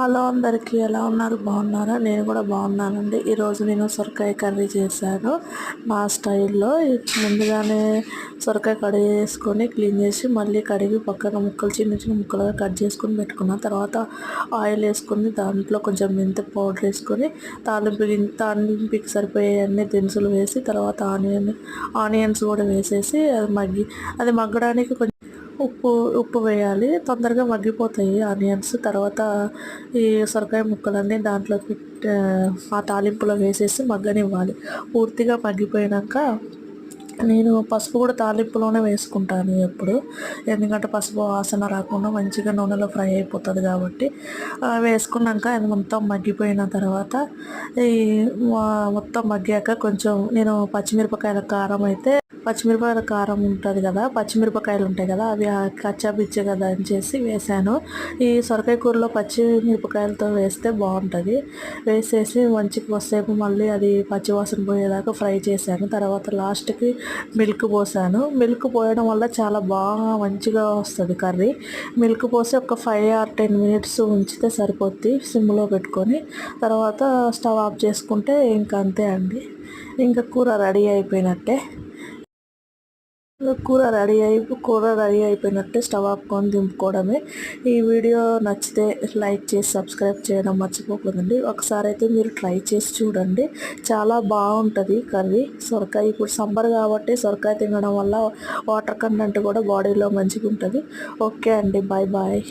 Hello అందరికీ, ఎలా ఉన్నారు? బాగున్నారా? నేను కూడా బాగున్నానండి. ఈరోజు నేను సొరకాయ కర్రీ చేశాను నా స్టైల్లో. ముందుగానే సొరకాయ కడిగేసుకొని క్లీన్ చేసి మళ్ళీ కడిగి పక్కన ముక్కలు చిన్న చిన్న ముక్కలుగా కట్ చేసుకొని పెట్టుకున్నాను. తర్వాత ఆయిల్ వేసుకొని దాంట్లో కొంచెం మెంతి పౌడర్ వేసుకొని తాలింపుకి సరిపోయే అన్ని దినుసులు వేసి తర్వాత ఆనియన్స్ కూడా వేసేసి అది మగ్గడానికి కొంచెం ఉప్పు వేయాలి. తొందరగా మగ్గిపోతాయి ఆనియన్స్. తర్వాత ఈ సొరకాయ ముక్కలన్నీ దాంట్లోకి ఆ తాలింపులో వేసేసి మగ్గనివ్వాలి. పూర్తిగా మగ్గిపోయాక నేను పసుపు కూడా తాలింపులోనే వేసుకుంటాను ఎప్పుడు, ఎందుకంటే పసుపు వాసన రాకుండా మంచిగా నూనెలో ఫ్రై అయిపోతుంది కాబట్టి. వేసుకున్నాక అది మొత్తం మగ్గిపోయిన తర్వాత ఈ మొత్తం మగ్గాక కొంచెం నేను పచ్చిమిరపకాయల కారం ఉంటుంది కదా, పచ్చిమిరపకాయలు ఉంటాయి కదా, అవి కచ్చాపిచ్చి కదా అని చేసి వేసాను. ఈ సొరకాయ కూరలో పచ్చిమిరపకాయలతో వేస్తే బాగుంటుంది. వేసేసి మంచిగా కొద్దిసేపు మళ్ళీ అది పచ్చివాసన పోయేదాకా ఫ్రై చేశాను. తర్వాత లాస్ట్కి మిల్క్ పోసాను. మిల్క్ పోయడం వల్ల చాలా బాగా మంచిగా వస్తుంది కర్రీ. మిల్క్ పోసి ఒక 5 or 10 minutes ఉంచితే సరిపోద్ది సిమ్లో పెట్టుకొని. తర్వాత స్టవ్ ఆఫ్ చేసుకుంటే ఇంకా అంతే అండి, ఇంకా కూర రెడీ అయిపోయినట్టే. కూర రెడీ అయిపోయినట్టే, స్టవ్ ఆపుకొని దింపుకోవడమే. ఈ వీడియో నచ్చితే లైక్ చేసి సబ్స్క్రైబ్ చేయడం మర్చిపోకూడదండి. ఒకసారి అయితే మీరు ట్రై చేసి చూడండి, చాలా బాగుంటుంది కర్రీ. సొరకాయ ఇప్పుడు సమ్మర్ కాబట్టి సొరకాయ తినడం వల్ల వాటర్ కంటెంట్ కూడా బాడీలో మంచిగా ఉంటుంది. ఓకే అండి, బాయ్ బాయ్.